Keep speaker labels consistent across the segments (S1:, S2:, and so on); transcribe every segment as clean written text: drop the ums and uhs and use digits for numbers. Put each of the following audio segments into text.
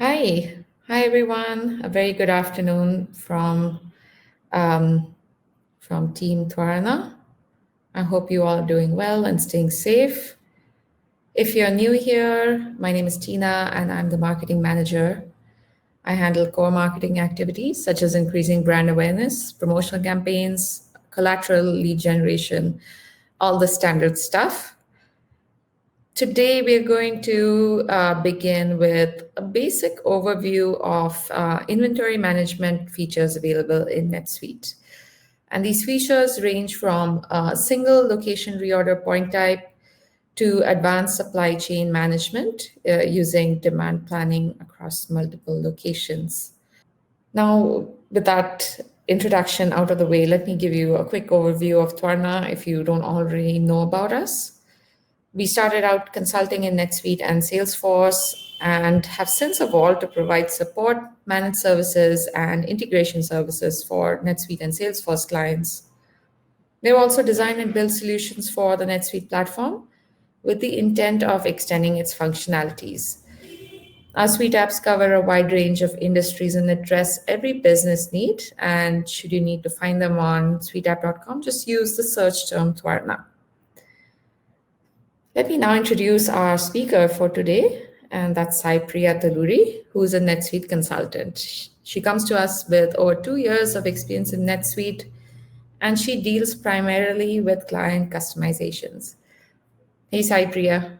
S1: Hi everyone. A very good afternoon um, from Team Twarana. I hope you all are doing well and staying safe. If you're new here, my name is Tina and I'm the marketing manager. I handle core marketing activities such as increasing brand awareness, promotional campaigns, collateral lead generation, all the standard stuff. Today, we're going to begin with a basic overview of inventory management features available in NetSuite. And these features range from a single location reorder point type to advanced supply chain management using demand planning across multiple locations. Now, with that introduction out of the way, let me give you a quick overview of Twarna if you don't already know about us. We started out consulting in NetSuite and Salesforce and have since evolved to provide support, managed services, and integration services for NetSuite and Salesforce clients. They've also designed and built solutions for the NetSuite platform with the intent of extending its functionalities. Our suite apps cover a wide range of industries and address every business need. And should you need to find them on suiteapp.com, just use the search term Twarna. Let me now introduce our speaker for today, and that's Sai Priya Taluri, who's a NetSuite consultant. She comes to us with over 2 years of experience in NetSuite, and she deals primarily with client customizations. Hey, Sai Priya.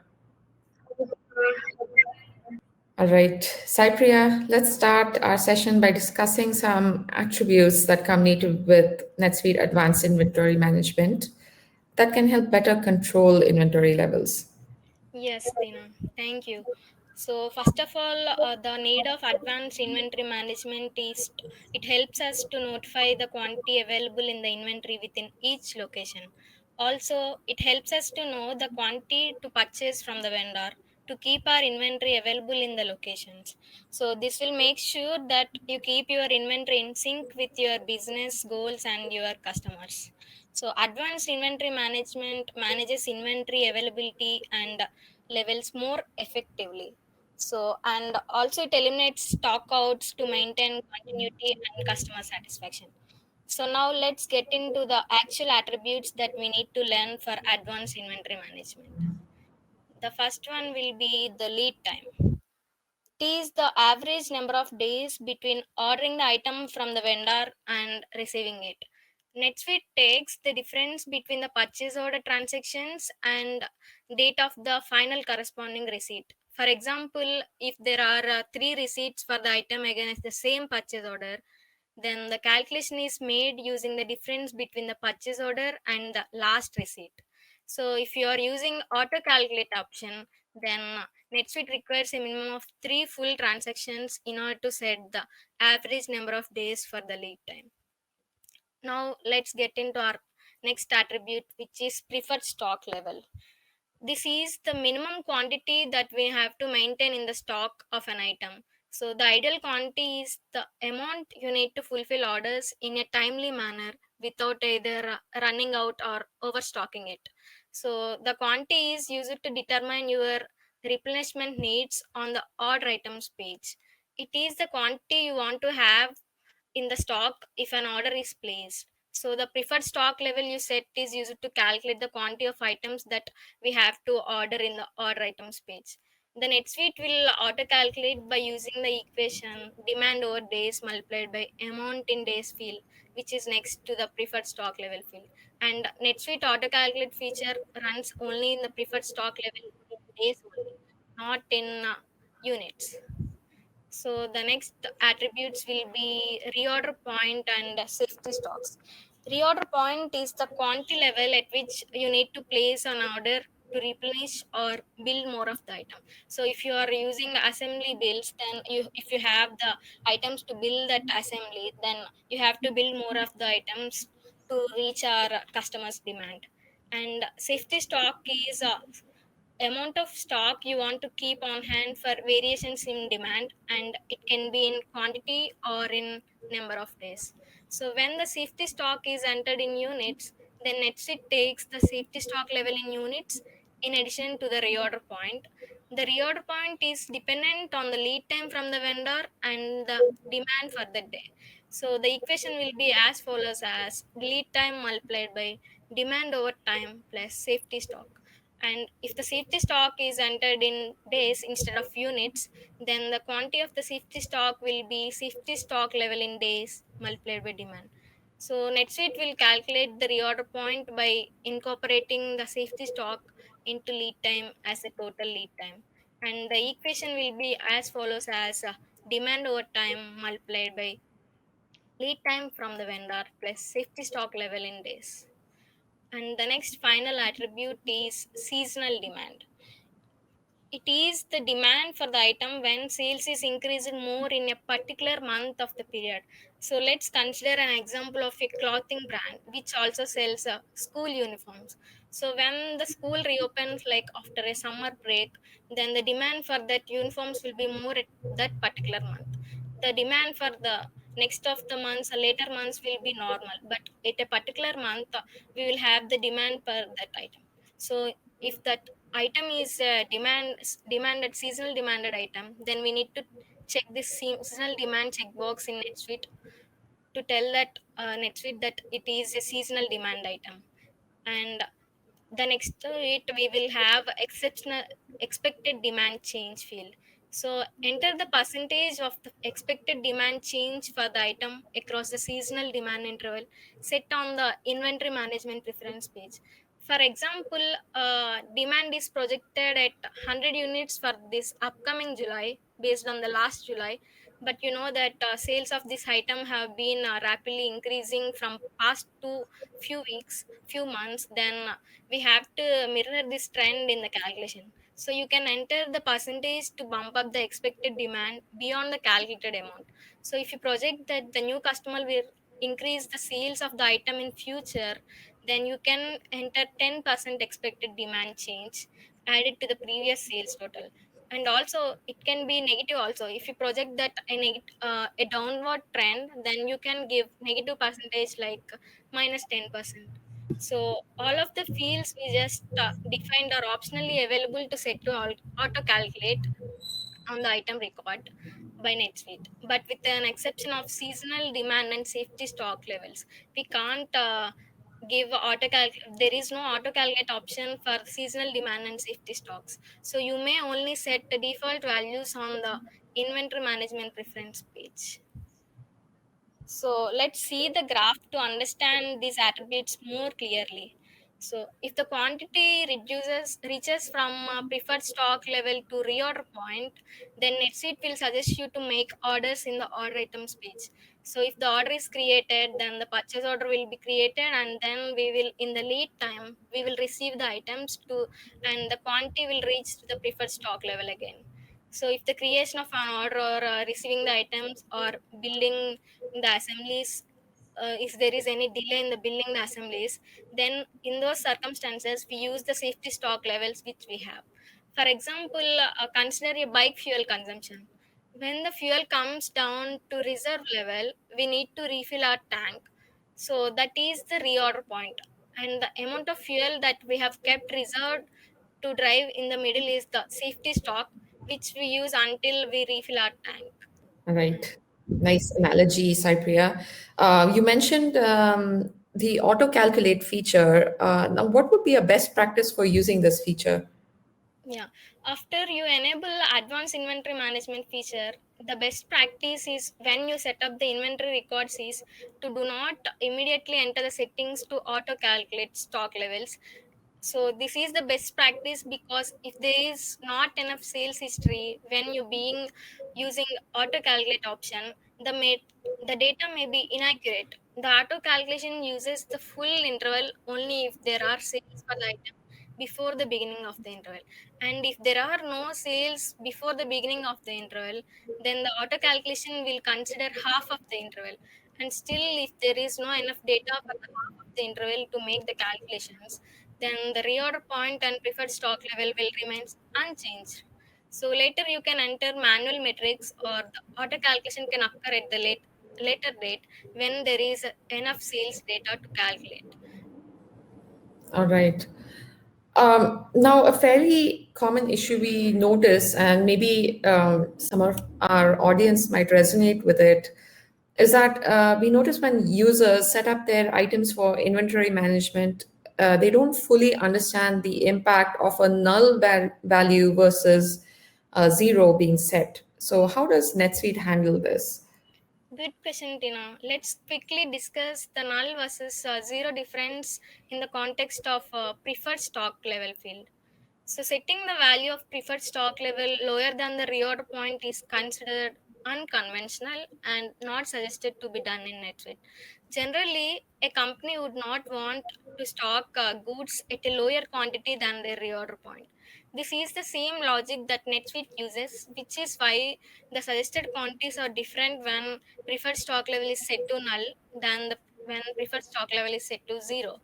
S1: All right, Sai Priya, let's start our session by discussing some attributes that come native with NetSuite Advanced Inventory Management that can help better control inventory levels.
S2: Yes, Tina. Thank you. So, first of all, the need of advanced inventory management is it helps us to notify the quantity available in the inventory within each location. Also, it helps us to know the quantity to purchase from the vendor to keep our inventory available in the locations. So, this will make sure that you keep your inventory in sync with your business goals and your customers. So, advanced inventory management manages inventory availability and levels more effectively. So, and also it eliminates stockouts to maintain continuity and customer satisfaction. So, now let's get into the actual attributes that we need to learn for advanced inventory management. The first one will be the lead time. It is the average number of days between ordering the item from the vendor and receiving it. NetSuite takes the difference between the purchase order transactions and date of the final corresponding receipt. For example, if there are three receipts for the item against the same purchase order, then the calculation is made using the difference between the purchase order and the last receipt. So if you are using auto calculate option, then NetSuite requires a minimum of three full transactions in order to set the average number of days for the lead time. Now let's get into our next attribute, which is preferred stock level. This is the minimum quantity that we have to maintain in the stock of an item. So the ideal quantity is the amount you need to fulfill orders in a timely manner without either running out or overstocking it. So the quantity is used to determine your replenishment needs on the odd items page. It is the quantity you want to have in the stock if an order is placed. So the preferred stock level you set is used to calculate the quantity of items that we have to order in the order items page. The NetSuite will auto calculate by using the equation demand over days multiplied by amount in days field, which is next to the preferred stock level field. And NetSuite auto calculate feature runs only in the preferred stock level in days only, not in units. So the next attributes will be reorder point and safety stocks. Reorder point is the quantity level at which you need to place an order to replenish or build more of the item. So if you are using assembly builds, then if you have the items to build that assembly, then you have to build more of the items to reach our customers' demand. And safety stock is amount of stock you want to keep on hand for variations in demand, and it can be in quantity or in number of days. So when the safety stock is entered in units, then NetSuite takes the safety stock level in units in addition to the reorder point. The reorder point is dependent on the lead time from the vendor and the demand for the day. So the equation will be as follows as lead time multiplied by demand over time plus safety stock. And if the safety stock is entered in days instead of units, then the quantity of the safety stock will be safety stock level in days multiplied by demand. So NetSuite will calculate the reorder point by incorporating the safety stock into lead time as a total lead time. And the equation will be as follows as demand over time multiplied by lead time from the vendor plus safety stock level in days. And the next final attribute is seasonal demand. It is the demand for the item when sales is increased more in a particular month of the period. So let's consider an example of a clothing brand which also sells school uniforms. So when the school reopens like after a summer break, then the demand for that uniforms will be more at that particular month. The demand for the next of the months, later months will be normal, but at a particular month, we will have the demand per that item. So if that item is demanded seasonal demanded item, then we need to check this seasonal demand checkbox in NetSuite to tell that NetSuite that it is a seasonal demand item. And the next to it we will have exceptional expected demand change field. So enter the percentage of the expected demand change for the item across the seasonal demand interval set on the inventory management preference page. For example, demand is projected at 100 units for this upcoming July based on the last July, but you know that sales of this item have been rapidly increasing from past two few weeks few months. Then we have to mirror this trend in the calculation. So you can enter the percentage to bump up the expected demand beyond the calculated amount. So if you project that the new customer will increase the sales of the item in future, then you can enter 10% expected demand change added to the previous sales total. And also it can be negative also. If you project that a downward trend, then you can give negative percentage like minus 10%. So all of the fields we just defined are optionally available to set to auto calculate on the item record by NetSuite, but with an exception of seasonal demand and safety stock levels. We can't give auto there is no auto calculate option for seasonal demand and safety stocks. So you may only set the default values on the inventory management preference page. So let's see the graph to understand these attributes more clearly. So if the quantity reaches from preferred stock level to reorder point, then NetSuite will suggest you to make orders in the order items page. So if the order is created, then the purchase order will be created, and then we will in the lead time we will receive the items to, and the quantity will reach to the preferred stock level again. So if the creation of an order or receiving the items or building the assemblies, if there is any delay in the building the assemblies, then in those circumstances we use the safety stock levels which we have. For example, consider a bike fuel consumption. When the fuel comes down to reserve level, we need to refill our tank. So that is the reorder point, and the amount of fuel that we have kept reserved to drive in the middle is the safety stock which we use until we refill our tank.
S1: All right. Nice analogy, Cypria. You mentioned the auto calculate feature. Now, what would be a best practice for using this feature?
S2: Yeah. After you enable advanced inventory management feature, the best practice is when you set up the inventory records is to do not immediately enter the settings to auto calculate stock levels. So this is the best practice because if there is not enough sales history when you being using auto calculate option, the data may be inaccurate. The auto calculation uses the full interval only if there are sales for the item before the beginning of the interval, and if there are no sales before the beginning of the interval, then the auto calculation will consider half of the interval. And still, if there is no enough data for the half of the interval to make the calculations, then the reorder point and preferred stock level will remain unchanged. So later you can enter manual metrics or the auto calculation can occur at the later date when there is enough sales data to calculate.
S1: All right. Now, a fairly common issue we notice, and maybe some of our audience might resonate with it, is that we notice when users set up their items for inventory management, they don't fully understand the impact of a null value versus zero being set. So, how does NetSuite handle this?
S2: Good question, Tina. Let's quickly discuss the null versus zero difference in the context of preferred stock level field. So, setting the value of preferred stock level lower than the reorder point is considered unconventional and not suggested to be done in NetSuite. Generally, a company would not want to stock goods at a lower quantity than their reorder point. This is the same logic that NetSuite uses, which is why the suggested quantities are different when preferred stock level is set to null than when preferred stock level is set to zero.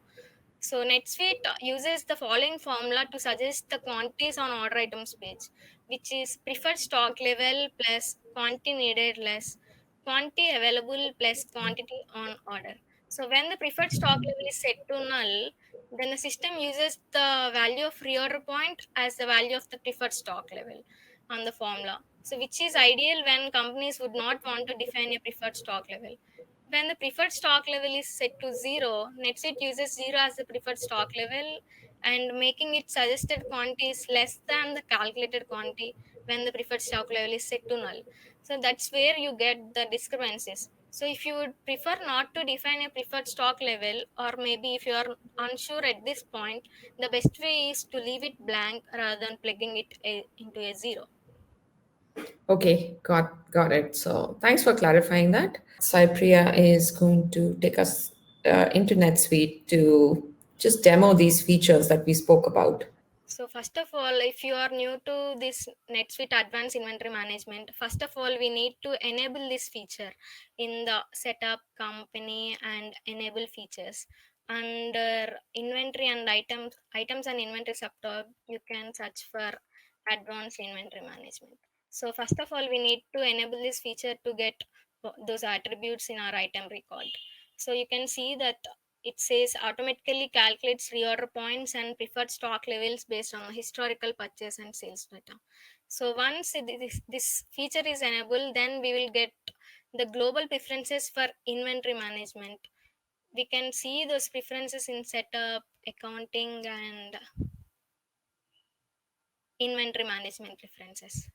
S2: So NetSuite uses the following formula to suggest the quantities on order items page, which is preferred stock level plus quantity needed less quantity available plus quantity on order. So when the preferred stock level is set to null, then the system uses the value of reorder point as the value of the preferred stock level on the formula. So which is ideal when companies would not want to define a preferred stock level. When the preferred stock level is set to zero, NetSuite uses zero as the preferred stock level and making its suggested quantity is less than the calculated quantity when the preferred stock level is set to null. So that's where you get the discrepancies. So if you would prefer not to define a preferred stock level, or maybe if you are unsure at this point, the best way is to leave it blank rather than plugging it into a zero.
S1: Okay, got it. So thanks for clarifying that. Cypria is going to take us into NetSuite to just demo these features that we spoke about.
S2: So first of all, if you are new to this NetSuite Advanced Inventory Management, first of all, we need to enable this feature in the setup company and enable features. Under inventory and items and inventory subtab, you can search for advanced inventory management. So first of all, we need to enable this feature to get those attributes in our item record. So you can see that it says automatically calculates reorder points and preferred stock levels based on historical purchase and sales data. So once this feature is enabled, then we will get the global preferences for inventory management. We can see those preferences in setup, accounting, and inventory management preferences.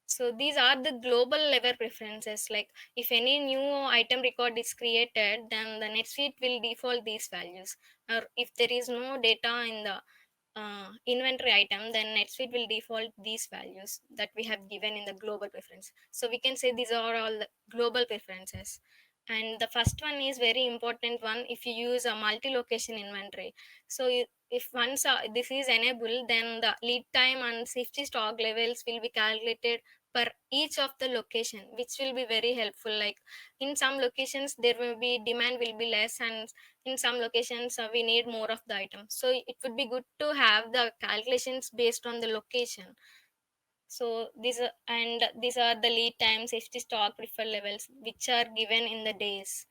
S2: So these are the global level preferences. Like if any new item record is created, then the NetSuite will default these values. Or if there is no data in the inventory item, then NetSuite will default these values that we have given in the global preference. So we can say these are all the global preferences. And the first one is very important one if you use a multi-location inventory. So if once this is enabled, then the lead time and safety stock levels will be calculated per each of the location, which will be very helpful. Like in some locations there will be demand will be less, and in some locations we need more of the item, so it would be good to have the calculations based on the location. So these are the lead time, safety stock, preferred levels, which are given in the days.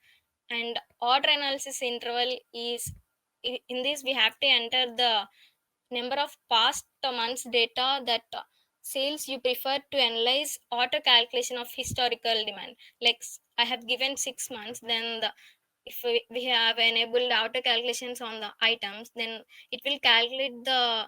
S2: And order analysis interval is in this we have to enter the number of past months data that sales you prefer to analyze auto calculation of historical demand. Like I have given 6 months, then if we have enabled auto calculations on the items, then it will calculate the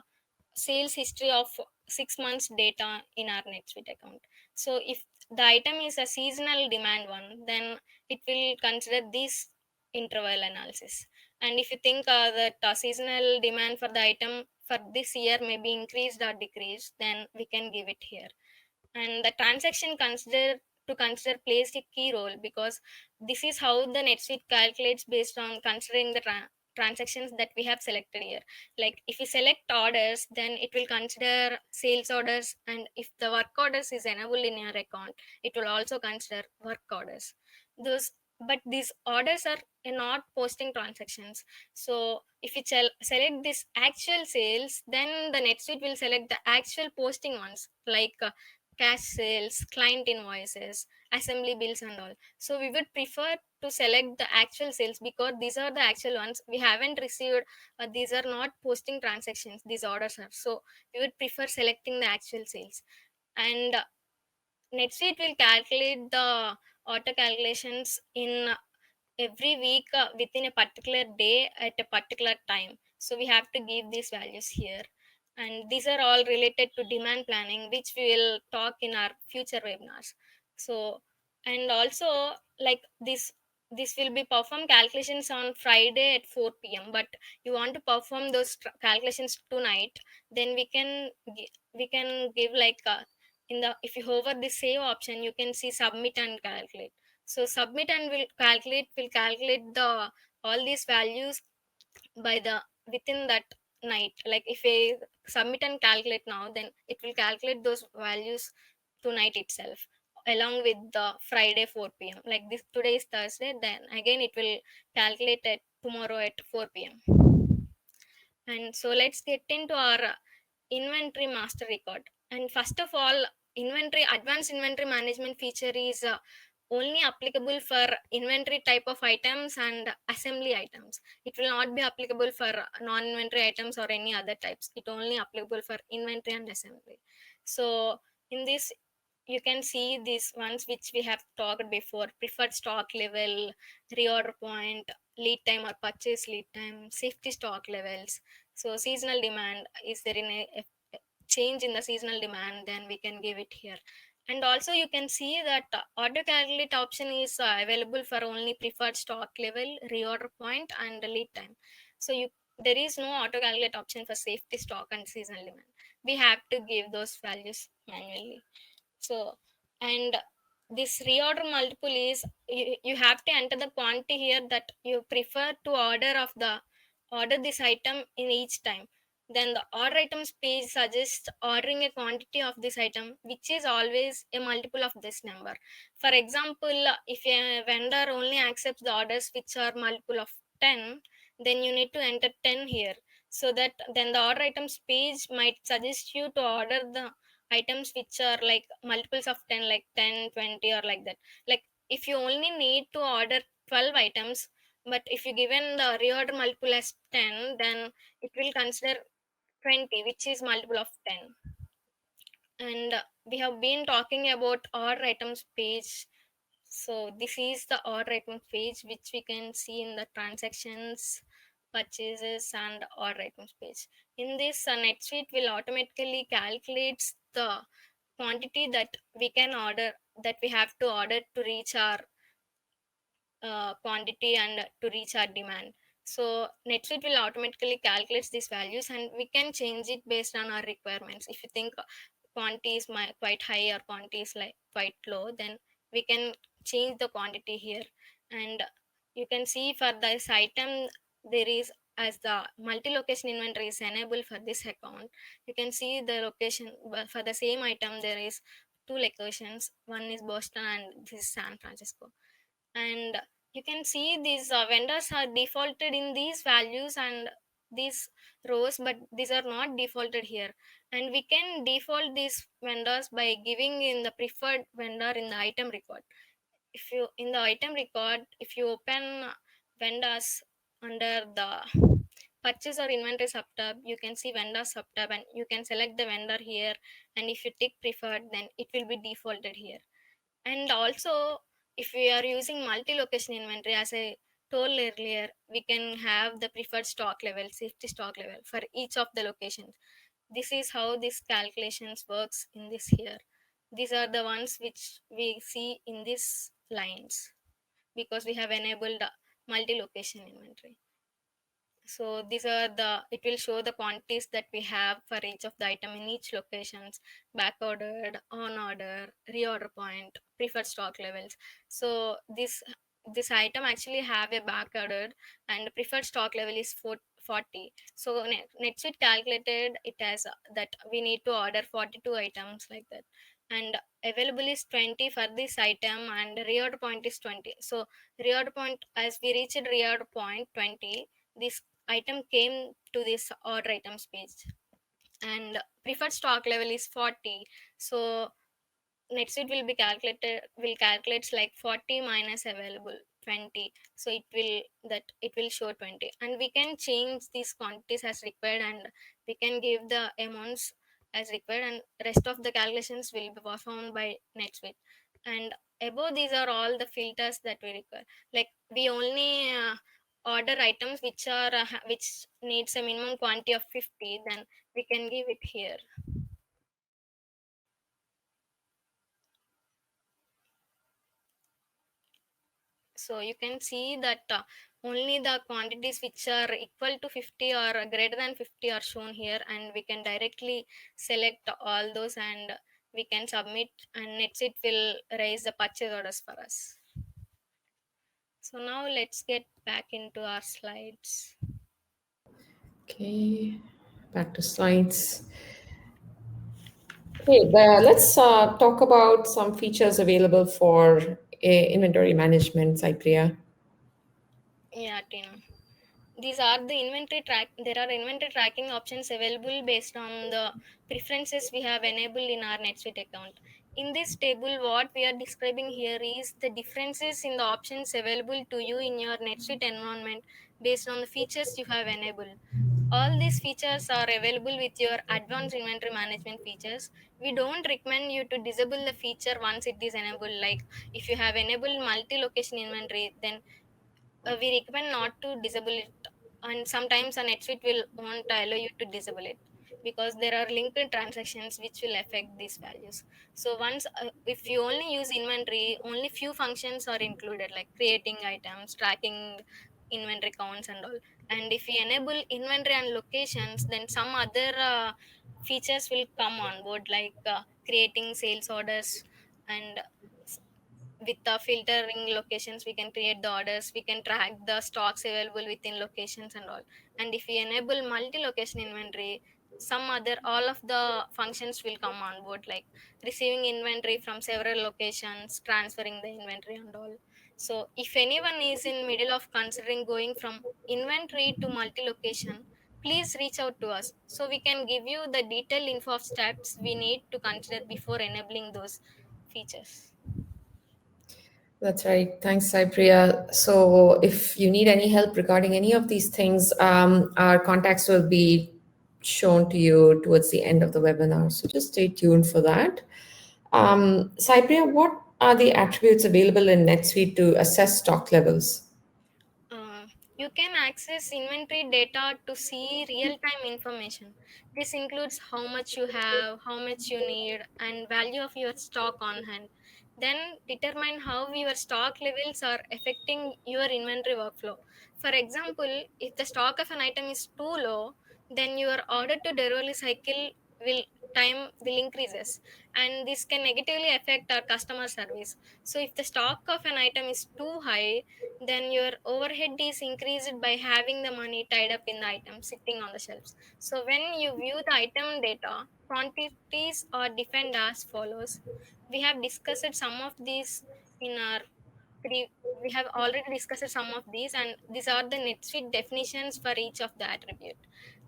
S2: sales history of 6 months data in our NetSuite account. So if the item is a seasonal demand one, then it will consider this interval analysis. And if you think that seasonal demand for the item for this year may be increased or decreased, then we can give it here. And the transaction consider plays a key role, because this is how the NetSuite calculates based on considering the transactions that we have selected here. Like if we select orders, then it will consider sales orders, and if the work orders is enabled in your account, it will also consider work orders. Those But these orders are not posting transactions. So if you select this actual sales, then the NetSuite will select the actual posting ones. Like cash sales, client invoices, assembly bills, and all. So we would prefer to select the actual sales because these are the actual ones we haven't received. These are not posting transactions, these orders are. So we would prefer selecting the actual sales. And NetSuite will calculate the auto calculations in every week within a particular day at a particular time. So we have to give these values here. And these are all related to demand planning, which we will talk in our future webinars. So, and also like this will be perform calculations on Friday at 4 p.m. But you want to perform those calculations tonight, then we can give like in the, if you hover the save option, you can see submit and calculate. So submit and will calculate the all these values by the within that night. Like if I submit and calculate now, then it will calculate those values tonight itself, along with the Friday 4 p.m. Like this, today is Thursday, then again it will calculate it tomorrow at 4 p.m. And so let's get into our inventory master record. And first of all, inventory advanced inventory management feature is only applicable for inventory type of items and assembly items. It will not be applicable for non-inventory items or any other types. It only applicable for inventory and assembly. So in this, you can see these ones which we have talked before: preferred stock level, reorder point, lead time or purchase lead time, safety stock levels. So seasonal demand, is there a change in the seasonal demand, then we can give it here. And also you can see that auto calculate option is available for only preferred stock level, reorder point, and the lead time. So you, there is no auto calculate option for safety stock and seasonal demand. We have to give those values manually. So, and this reorder multiple is, you have to enter the quantity here that you prefer to order this item in each time. Then the order items page suggests ordering a quantity of this item which is always a multiple of this number. For example, if a vendor only accepts the orders which are multiple of 10, then you need to enter 10 here. So that then the order items page might suggest you to order the items which are like multiples of 10, like 10, 20, or like that. Like if you only need to order 12 items, but if you given the reorder multiple as 10, then it will consider 20, which is multiple of 10. And we have been talking about order items page. So this is the order items page which we can see in the transactions, purchases, and order items page. In this, NetSuite will automatically calculates the quantity that we can order, that we have to order to reach our quantity and to reach our demand. So NetSuite will automatically calculate these values, and we can change it based on our requirements. If you think quantity is quite high or quantity is like quite low, then we can change the quantity here. And you can see for this item, there is, as the multi-location inventory is enabled for this account, you can see the location. But for the same item, there is two locations. One is Boston and this is San Francisco. And you can see these vendors are defaulted in these values and these rows, but these are not defaulted here. And we can default these vendors by giving in the preferred vendor in the item record. If you, in the item record, if you open vendors under the purchase or inventory subtab, you can see vendor subtab and you can select the vendor here. And if you tick preferred, then it will be defaulted here. And also, if we are using multi-location inventory, as I told earlier, we can have the preferred stock level, safety stock level for each of the locations. This is how this calculations works in this here. These are the ones which we see in these lines because we have enabled multi-location inventory. So these are the, it will show the quantities that we have for each of the item in each locations: back ordered, on order, reorder point, preferred stock levels. So this item actually have a back ordered and preferred stock level is 40. So NetSuite calculated it as that we need to order 42 items like that. And available is 20 for this item and reorder point is 20. So reorder point, as we reached reorder point 20, this item came to this order items page. And preferred stock level is 40. So NetSuite will calculates like 40 minus available 20. So it will show 20, and we can change these quantities as required, and we can give the amounts as required, and rest of the calculations will be performed by NetSuite. And above these are all the filters that we require. Like we only order items which needs a minimum quantity of 50, then we can give it here. So you can see that only the quantities which are equal to 50 or greater than 50 are shown here, and we can directly select all those, and we can submit, and it will raise the purchase orders for us. So now let's get back into our slides.
S1: Okay, back to slides. Okay, let's talk about some features available for inventory management, Cypria.
S2: Yeah, Tina. These are the inventory track. There are inventory tracking options available based on the preferences we have enabled in our NetSuite account. In this table, what we are describing here is the differences in the options available to you in your NetSuite environment based on the features you have enabled. All these features are available with your advanced inventory management features. We don't recommend you to disable the feature once it is enabled. Like if you have enabled multi-location inventory, then we recommend not to disable it, and sometimes a NetSuite will won't allow you to disable it because there are linked transactions which will affect these values. So once if you only use inventory, only few functions are included, like creating items, tracking inventory counts and all. And if we enable inventory and locations, then some other features will come on board, like creating sales orders, and with the filtering locations we can create the orders, we can track the stocks available within locations and all. And if we enable multi-location inventory, some other all of the functions will come on board, like receiving inventory from several locations, transferring the inventory and all. So if anyone is in middle of considering going from inventory to multi-location, please reach out to us so we can give you the detailed info of steps we need to consider before enabling those features.
S1: That's right. Thanks, Cypria. So, if you need any help regarding any of these things, our contacts will be shown to you towards the end of the webinar. So, just stay tuned for that. Cypria, what are the attributes available in NetSuite to assess stock levels?
S2: Uh, you can access inventory data to see real-time information. This includes how much you have, how much you need, and value of your stock on hand. Then determine how your stock levels are affecting your inventory workflow. For example, if the stock of an item is too low, then your order to delivery cycle will time will increases, and this can negatively affect our customer service. So if the stock of an item is too high, then your overhead is increased by having the money tied up in the item sitting on the shelves. So when you view the item data, quantities are defined as follows. We have discussed some of these in our we have already discussed some of these, and these are the NetSuite definitions for each of the attribute.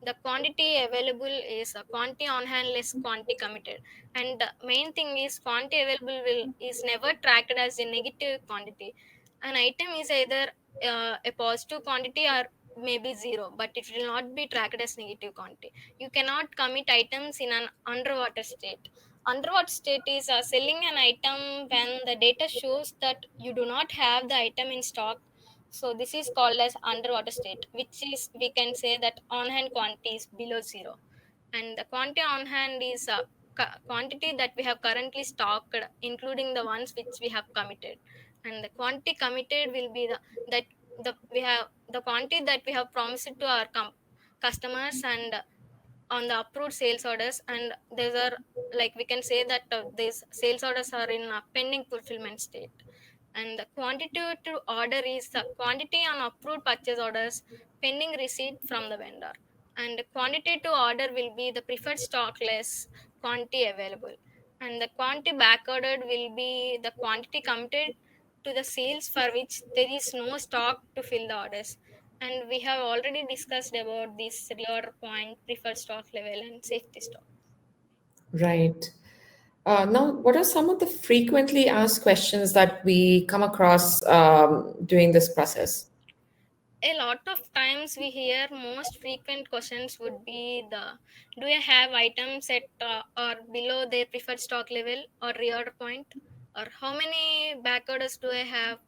S2: The quantity available is a quantity on hand less quantity committed, and the main thing is quantity available will is never tracked as a negative quantity. An item is either a positive quantity or maybe zero, but it will not be tracked as negative quantity. You cannot commit items in an underwater state. Underwater state is selling an item when the data shows that you do not have the item in stock. So this is called as underwater state, which is we can say that on hand quantity is below zero, and the quantity on hand is a quantity that we have currently stocked, including the ones which we have committed. And the quantity committed will be that the we have the quantity that we have promised to our customers, and on the approved sales orders. And these are, like we can say that these sales orders are in a pending fulfillment state. And the quantity to order is the quantity on approved purchase orders pending receipt from the vendor. And the quantity to order will be the preferred stock less quantity available. And the quantity back ordered will be the quantity committed to the sales for which there is no stock to fill the orders. And we have already discussed about this reorder point, preferred stock level, and safety stock.
S1: Right. Now, what are some of the frequently asked questions that we come across during this process?
S2: A lot of times we hear most frequent questions would be the, do I have items at or below their preferred stock level or reorder point, or how many back orders do I have,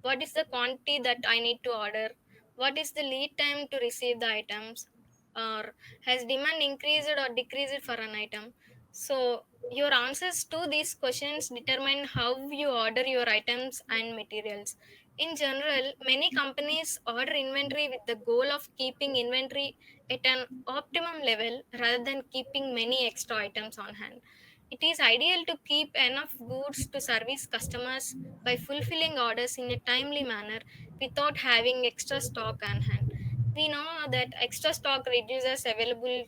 S2: what is the quantity that I need to order, what is the lead time to receive the items, or has demand increased or decreased for an item. So your answers to these questions determine how you order your items and materials. In general, many companies order inventory with the goal of keeping inventory at an optimum level rather than keeping many extra items on hand. It is ideal to keep enough goods to service customers by fulfilling orders in a timely manner without having extra stock on hand. We know that extra stock reduces available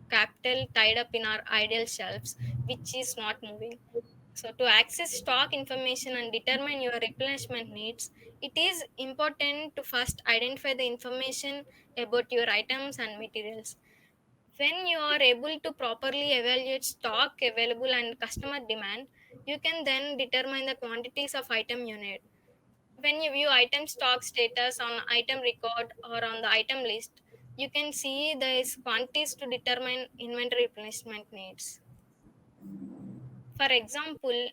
S2: capital tied up in our ideal shelves, which is not moving. So, to access stock information and determine your replenishment needs, it is important to first identify the information about your items and materials. When you are able to properly evaluate stock available and customer demand, you can then determine the quantities of item you need. When you view item stock status on item record or on the item list, you can see these quantities to determine inventory replenishment needs. For example,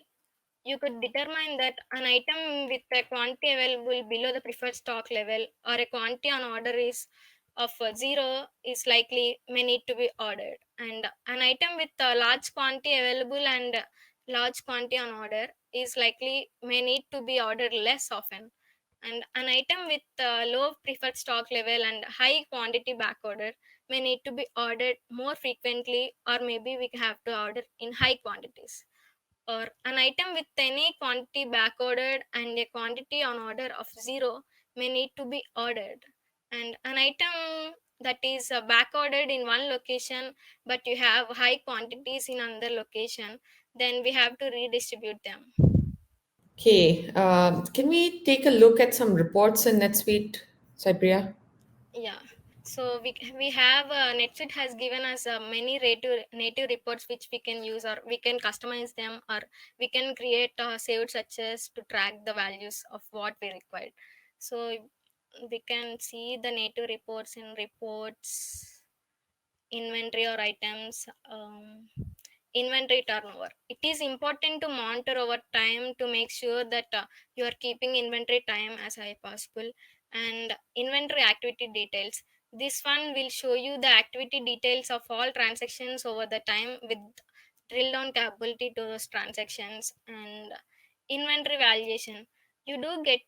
S2: you could determine that an item with a quantity available below the preferred stock level or a quantity on order is of zero is likely may need to be ordered, and an item with a large quantity available and large quantity on order is likely may need to be ordered less often, and an item with low preferred stock level and high quantity back order may need to be ordered more frequently, or maybe we have to order in high quantities. Or an item with any quantity back ordered and a quantity on order of zero may need to be ordered. And an item that is back ordered in one location but you have high quantities in another location, then we have to redistribute them.
S1: Okay, can we take a look at some reports in NetSuite, Cypria?
S2: Yeah. So we have NetSuite has given us many native reports which we can use, or we can customize them, or we can create saved searches to track the values of what we required. So we can see the native reports in reports, inventory or items, inventory turnover. It is important to monitor over time to make sure that you are keeping inventory time as high possible. And inventory activity details, this one will show you the activity details of all transactions over the time with drill down capability to those transactions. And inventory valuation, you do get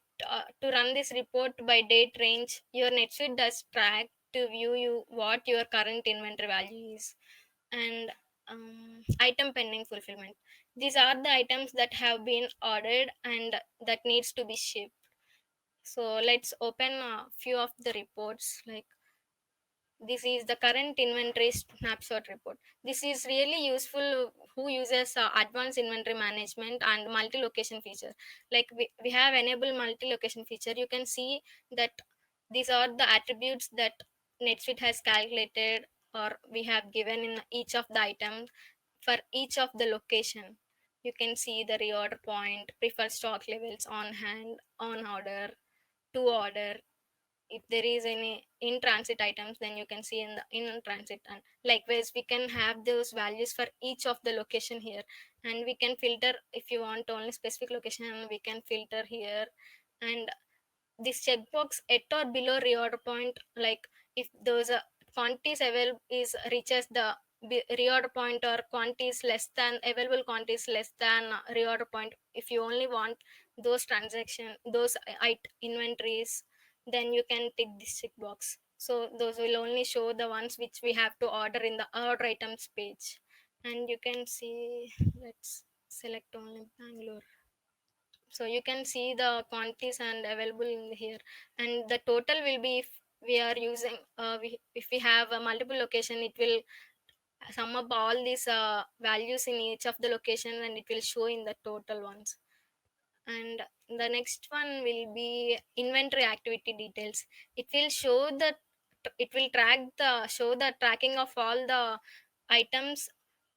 S2: to run this report by date range. Your NetSuite does track to view you what your current inventory value is. And item pending fulfillment, these are the items that have been ordered and that needs to be shipped. So let's open a few of the reports. Like, this is the current inventory snapshot report. This is really useful who uses advanced inventory management and multi-location feature. Like, we have enabled multi-location feature. You can see that these are the attributes that NetSuite has calculated or we have given in each of the items for each of the location. You can see the reorder point, preferred stock levels, on hand, on order, to order. If there is any in transit items, then you can see in the in transit. And likewise, we can have those values for each of the location here, and we can filter if you want only specific location, we can filter here. And this checkbox at or below reorder point, like if those quantities available is reaches the reorder point, or quantities less than available quantities less than reorder point, if you only want those transaction, those inventories, then you can tick this checkbox. So those will only show the ones which we have to order in the order items page. And you can see, let's select only Bangalore. So you can see the quantities and available in here, and the total will be, if we are using if we have a multiple location, it will sum up all these values in each of the location and it will show in the total ones. And the next one will be inventory activity details. It will show that it will track the show the tracking of all the items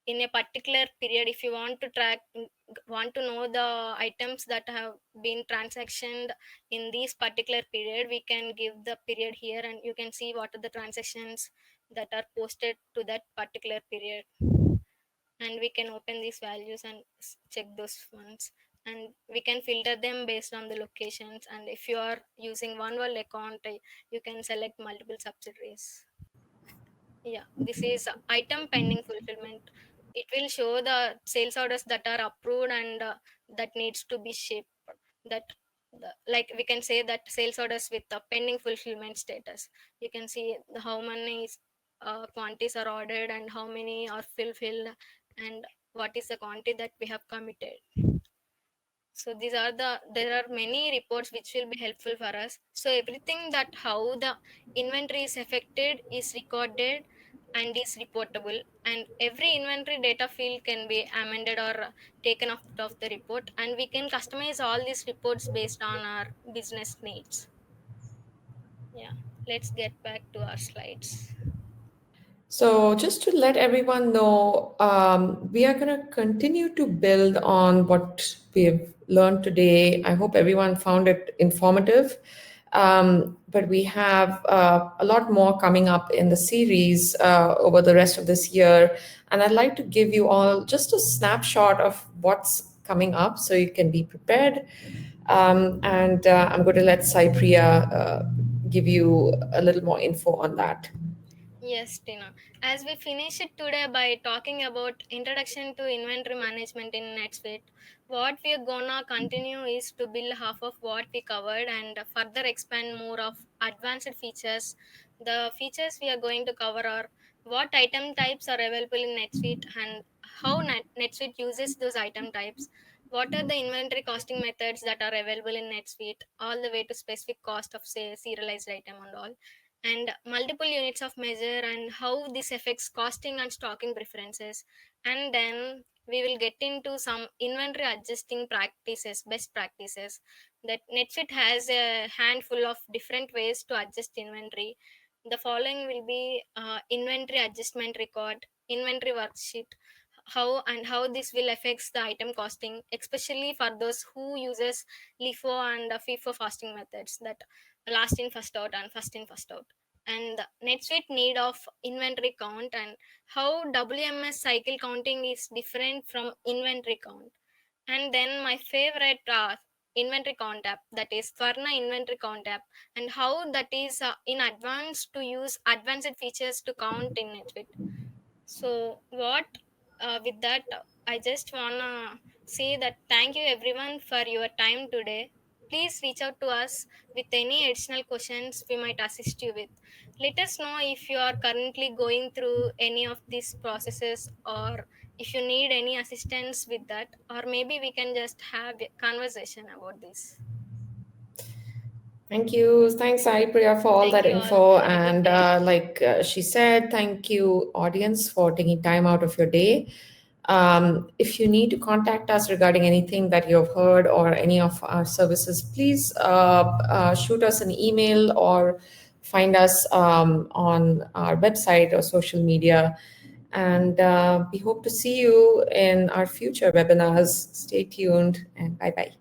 S2: in a particular period, if you want to know the items that have been transactioned in this particular period, we can give the period here and you can see what are the transactions that are posted to that particular period, and we can open these values and check those ones, and we can filter them based on the locations. And if you are using one world account, you can select multiple subsidiaries. Yeah, this is item pending fulfillment. It will show the sales orders that are approved and that needs to be shipped. That like we can say that sales orders with the pending fulfillment status. You can see how many quantities are ordered and how many are fulfilled and what is the quantity that we have committed. So these are there are many reports which will be helpful for us. So everything that how the inventory is affected is recorded and is reportable, and every inventory data field can be amended or taken out of the report, and we can customize all these reports based on our business needs. Yeah, let's get back to our slides.
S1: So, just to let everyone know, we are going to continue to build on what we've learned today. I hope everyone found it informative. But we have a lot more coming up in the series over the rest of this year. And I'd like to give you all just a snapshot of what's coming up so you can be prepared. And I'm going to let Cypria give you a little more info on that.
S2: Yes, Tina. As we finish it today by talking about introduction to inventory management in NetSuite, what we are gonna continue is to build half of what we covered and further expand more of advanced features. The features we are going to cover are what item types are available in NetSuite and how NetSuite uses those item types. What are the inventory costing methods that are available in NetSuite, all the way to specific cost of say serialized item and all, and multiple units of measure and how this affects costing and stocking preferences. And then we will get into some inventory adjusting practices, best practices, that NetSuite has a handful of different ways to adjust inventory. The following will be inventory adjustment record, inventory worksheet, how this will affects the item costing, especially for those who uses LIFO and FIFO fasting methods, that last in first out and first in first out, and the NetSuite need of inventory count and how WMS cycle counting is different from inventory count. And then my favorite inventory count app, that is Tvarna inventory count app, and how that is in advance to use advanced features to count in NetSuite. So what with that, I just wanna say that thank you everyone for your time today. Please reach out to us with any additional questions we might assist you with. Let us know if you are currently going through any of these processes, or if you need any assistance with that, or maybe we can just have a conversation about this.
S1: Thank you. Thanks, Priya, for all
S2: Thank
S1: that
S2: you all.
S1: info.
S2: Have a good
S1: And
S2: day.
S1: like she said, thank you, audience, for taking time out of your day. If you need to contact us regarding anything that you've heard or any of our services, please shoot us an email or find us on our website or social media. And we hope to see you in our future webinars. Stay tuned and bye bye.